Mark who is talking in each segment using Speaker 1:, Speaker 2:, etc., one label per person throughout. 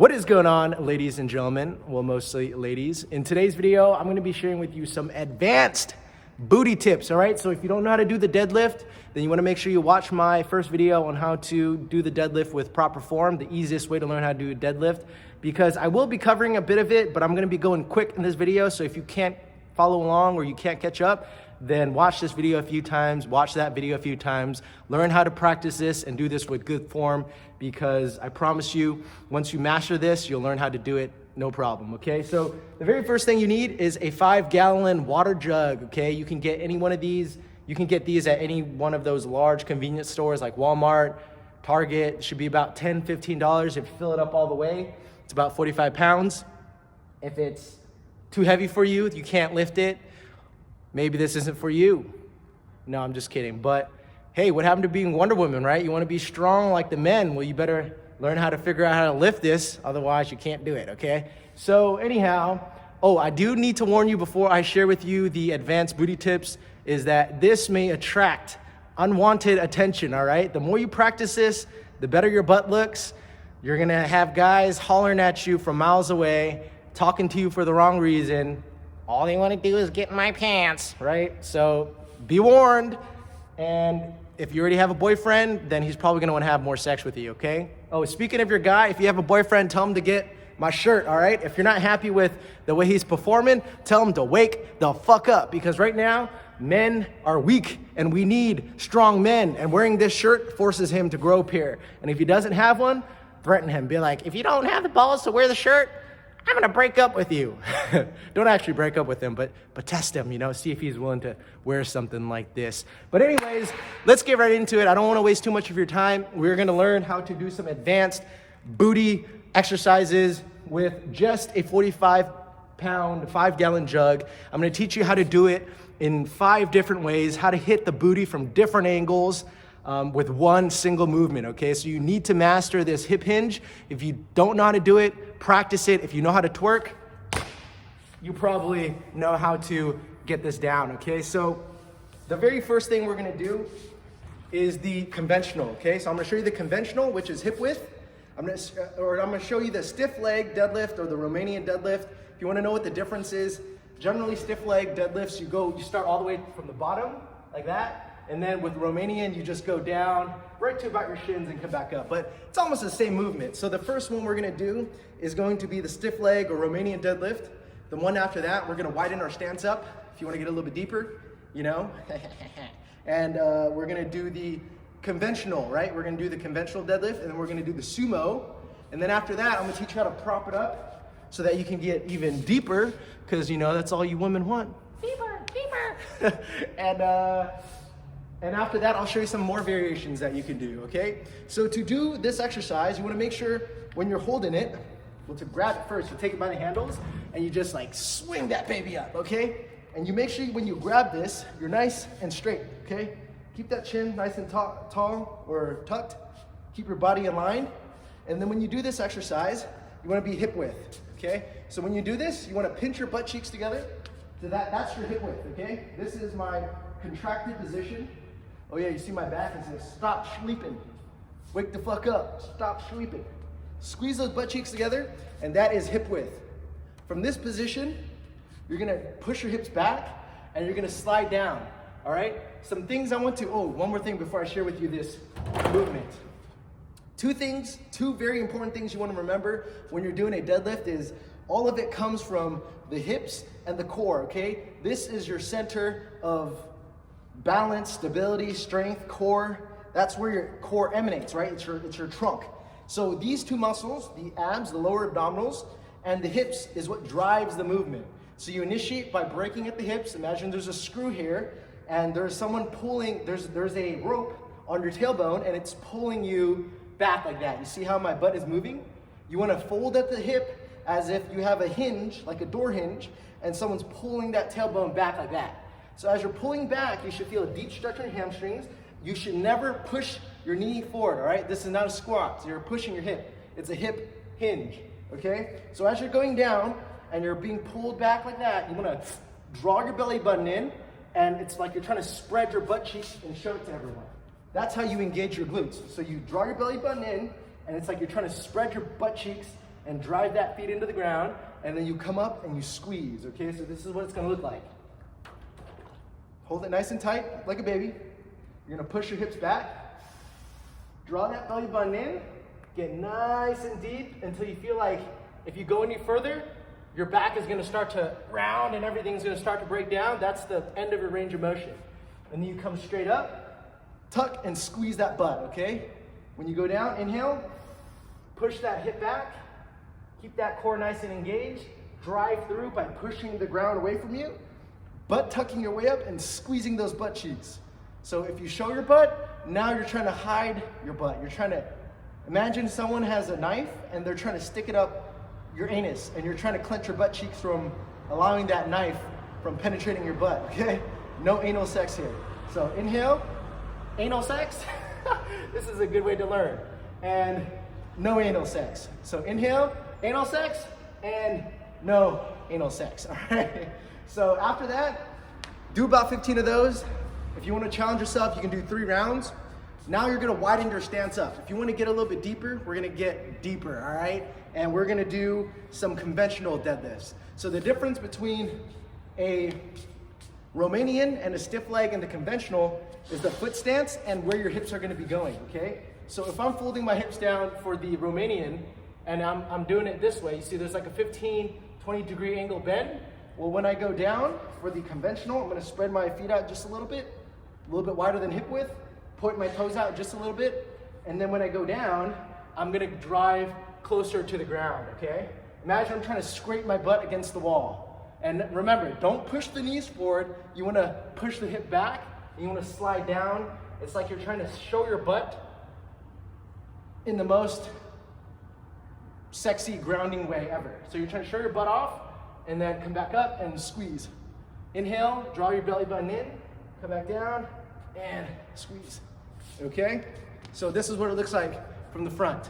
Speaker 1: What is going on, ladies and gentlemen? Well, mostly ladies. In today's video, I'm gonna be sharing with you some advanced booty tips, all right? So if you don't know how to do the deadlift, then you wanna make sure you watch my first video on how to do the deadlift with proper form, the easiest way to learn how to do a deadlift, because I will be covering a bit of it, but I'm gonna be going quick in this video, so if you can't follow along or you can't catch up, then watch this video a few times, watch that video a few times, learn how to practice this and do this with good form, because I promise you, once you master this, you'll learn how to do it no problem, okay? So the very first thing you need is a 5-gallon water jug, okay? You can get any one of these. You can get these at any one of those large convenience stores like Walmart, Target. It should be about $10, $15 if you fill it up all the way. It's about 45 pounds. If it's too heavy for you, you can't lift it, maybe this isn't for you. No, I'm just kidding. But hey, what happened to being Wonder Woman, right? You want to be strong like the men. Well, you better learn how to figure out how to lift this. Otherwise, you can't do it, okay? So anyhow, I do need to warn you before I share with you the advanced booty tips is that this may attract unwanted attention, all right? The more you practice this, the better your butt looks. You're going to have guys hollering at you from miles away, talking to you for the wrong reason. All they want to do is get in my pants, right? So be warned. And if you already have a boyfriend, then he's probably going to want to have more sex with you, okay? Oh, speaking of your guy, if you have a boyfriend, tell him to get my shirt, all right? If you're not happy with the way he's performing, tell him to wake the fuck up, because right now, men are weak and we need strong men, and wearing this shirt forces him to grow up here. And if he doesn't have one, threaten him. Be like, if you don't have the balls to wear the shirt, I'm gonna break up with you. Don't actually break up with him, but test him, see if he's willing to wear something like this. But anyways, let's get right into it. I don't wanna waste too much of your time. We're gonna learn how to do some advanced booty exercises with just a 45-pound, 5-gallon jug. I'm gonna teach you how to do it in 5 different ways, how to hit the booty from different angles, with one single movement, okay? So you need to master this hip hinge. If you don't know how to do it, practice it. If you know how to twerk, you probably know how to get this down, okay? So the very first thing we're gonna do is the conventional, okay? So I'm gonna show you the conventional, which is hip width. I'm gonna show you the stiff leg deadlift or the Romanian deadlift. If you wanna know what the difference is, generally stiff leg deadlifts, you start all the way from the bottom, like that. And then with Romanian, you just go down right to about your shins and come back up. But it's almost the same movement. So the first one we're gonna do is going to be the stiff leg or Romanian deadlift. The one after that, we're gonna widen our stance up if you wanna get a little bit deeper, And we're gonna do the conventional, right? We're gonna do the conventional deadlift, and then we're gonna do the sumo. And then after that, I'm gonna teach you how to prop it up so that you can get even deeper, because that's all you women want. Deeper. And after that, I'll show you some more variations that you can do, okay? So to do this exercise, you wanna make sure when you're holding it, to grab it first, you take it by the handles and you just like swing that baby up, okay? And you make sure when you grab this, you're nice and straight, okay? Keep that chin nice and tall or tucked. Keep your body aligned. And then when you do this exercise, you wanna be hip width, okay? So when you do this, you wanna pinch your butt cheeks together. So that's your hip width, okay? This is my contracted position. Oh yeah, you see my back? It says, stop sleeping. Wake the fuck up, stop sleeping. Squeeze those butt cheeks together, and that is hip width. From this position, you're gonna push your hips back, and you're gonna slide down, all right? Some things I want to, one more thing before I share with you this movement. Two very important things you wanna remember when you're doing a deadlift is all of it comes from the hips and the core, okay? This is your center of balance, stability, strength, core. That's where your core emanates, right? It's your trunk. So these two muscles, the abs, the lower abdominals, and the hips is what drives the movement. So you initiate by breaking at the hips. Imagine there's a screw here, and there's someone pulling, there's a rope on your tailbone, and it's pulling you back like that. You see how my butt is moving? You wanna fold at the hip as if you have a hinge, like a door hinge, and someone's pulling that tailbone back like that. So as you're pulling back, you should feel a deep stretch in your hamstrings. You should never push your knee forward, all right? This is not a squat, so you're pushing your hip. It's a hip hinge, okay? So as you're going down and you're being pulled back like that, you wanna draw your belly button in, and it's like you're trying to spread your butt cheeks and show it to everyone. That's how you engage your glutes. So you draw your belly button in, and it's like you're trying to spread your butt cheeks and drive that feet into the ground, and then you come up and you squeeze, okay? So this is what it's gonna look like. Hold it nice and tight, like a baby. You're gonna push your hips back, draw that belly button in, get nice and deep until you feel like if you go any further, your back is gonna start to round and everything's gonna start to break down. That's the end of your range of motion. And then you come straight up, tuck and squeeze that butt, okay? When you go down, inhale, push that hip back, keep that core nice and engaged, drive through by pushing the ground away from you, butt tucking your way up and squeezing those butt cheeks. So if you show your butt, now you're trying to hide your butt. You're trying to, imagine someone has a knife and they're trying to stick it up your anus and you're trying to clench your butt cheeks from allowing that knife from penetrating your butt, okay? No anal sex here. So inhale, anal sex. This is a good way to learn. And no anal sex. So inhale, anal sex, and no anal sex, all right? So after that, do about 15 of those. If you want to challenge yourself, you can do 3 rounds. Now you're gonna widen your stance up. If you want to get a little bit deeper, we're gonna get deeper, all right? And we're gonna do some conventional deadlifts. So the difference between a Romanian and a stiff leg and the conventional is the foot stance and where your hips are gonna be going, okay? So if I'm folding my hips down for the Romanian and I'm doing it this way, you see there's like a 15, 20 degree angle bend. Well, when I go down for the conventional, I'm gonna spread my feet out just a little bit wider than hip width, point my toes out just a little bit, and then when I go down, I'm gonna drive closer to the ground, okay? Imagine I'm trying to scrape my butt against the wall. And remember, don't push the knees forward. You wanna push the hip back, and you wanna slide down. It's like you're trying to show your butt in the most sexy grounding way ever. So you're trying to show your butt off, and then come back up and squeeze. Inhale, draw your belly button in, come back down, and squeeze, okay? So this is what it looks like from the front.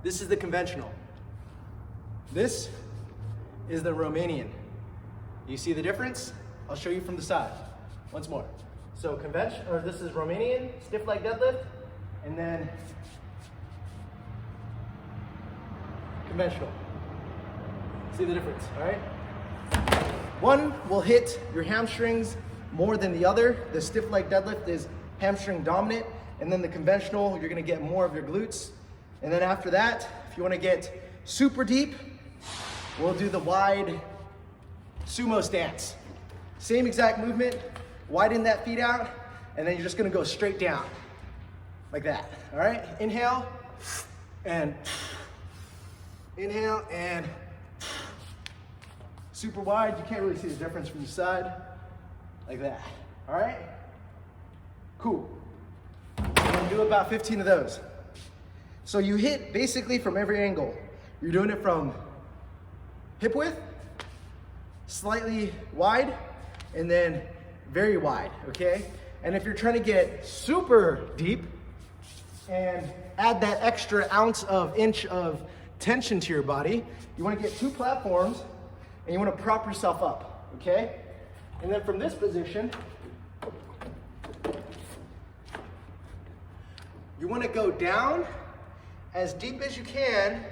Speaker 1: This is the conventional. This is the Romanian. You see the difference? I'll show you from the side, once more. So this is Romanian, stiff leg deadlift, and then conventional. See the difference, all right? One will hit your hamstrings more than the other. The stiff leg deadlift is hamstring dominant, and then the conventional, you're gonna get more of your glutes. And then after that, if you wanna get super deep, we'll do the wide sumo stance. Same exact movement, widen that feet out, and then you're just gonna go straight down, like that, all right? Inhale, and inhale, and super wide. You can't really see the difference from the side, like that, all right? Cool. I'm gonna do about 15 of those. So you hit basically from every angle. You're doing it from hip width, slightly wide, and then very wide, okay? And if you're trying to get super deep and add that extra inch of tension to your body, you wanna get 2 platforms and you wanna prop yourself up, okay? And then from this position, you wanna go down as deep as you can,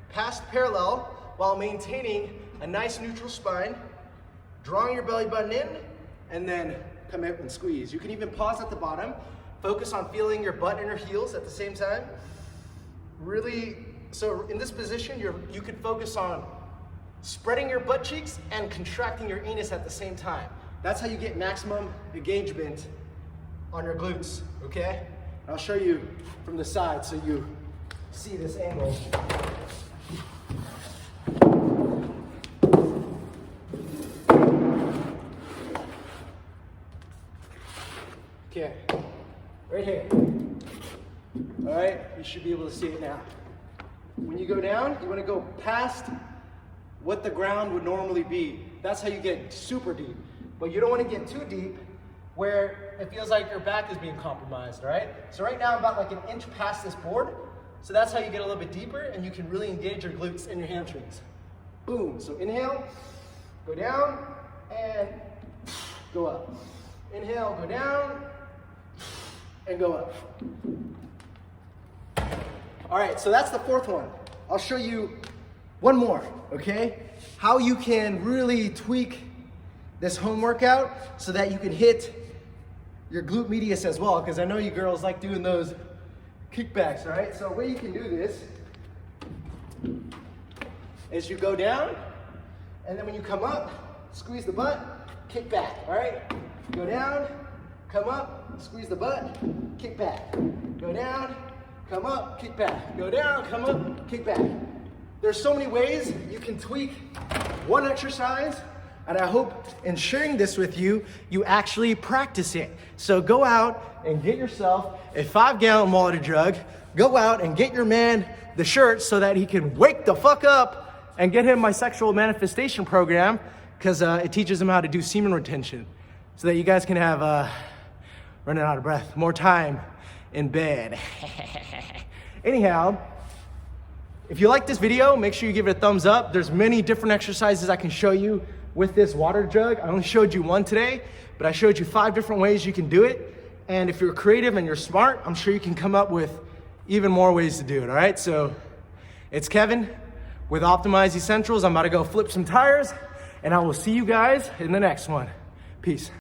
Speaker 1: past parallel, while maintaining a nice neutral spine, drawing your belly button in, and then come up and squeeze. You can even pause at the bottom, focus on feeling your butt and your heels at the same time. Really, so in this position, you could focus on spreading your butt cheeks and contracting your anus at the same time. That's how you get maximum engagement on your glutes, okay? I'll show you from the side so you see this angle. Okay, right here. All right, you should be able to see it now. When you go down, you want to go past what the ground would normally be. That's how you get super deep. But you don't want to get too deep where it feels like your back is being compromised, all right? So right now I'm about like an inch past this board. So that's how you get a little bit deeper and you can really engage your glutes and your hamstrings. Boom, so inhale, go down, and go up. Inhale, go down, and go up. All right, so that's the fourth one. I'll show you one more, okay? How you can really tweak this home workout so that you can hit your glute medius as well, because I know you girls like doing those kickbacks, all right? So the way you can do this is you go down, and then when you come up, squeeze the butt, kick back, all right? Go down, come up, squeeze the butt, kick back. Go down, come up, kick back. Go down, come up, kick back. There's so many ways you can tweak one exercise, and I hope in sharing this with you, you actually practice it. So go out and get yourself a 5-gallon water jug. Go out and get your man the shirt so that he can wake the fuck up and get him my sexual manifestation program, because it teaches him how to do semen retention so that you guys can have, running out of breath, more time in bed. Anyhow, if you like this video, make sure you give it a thumbs up. There's many different exercises I can show you with this water jug. I only showed you one today, but I showed you 5 different ways you can do it. And if you're creative and you're smart, I'm sure you can come up with even more ways to do it, all right? So it's Kevin with Optimize Essentials. I'm about to go flip some tires, and I will see you guys in the next one. Peace.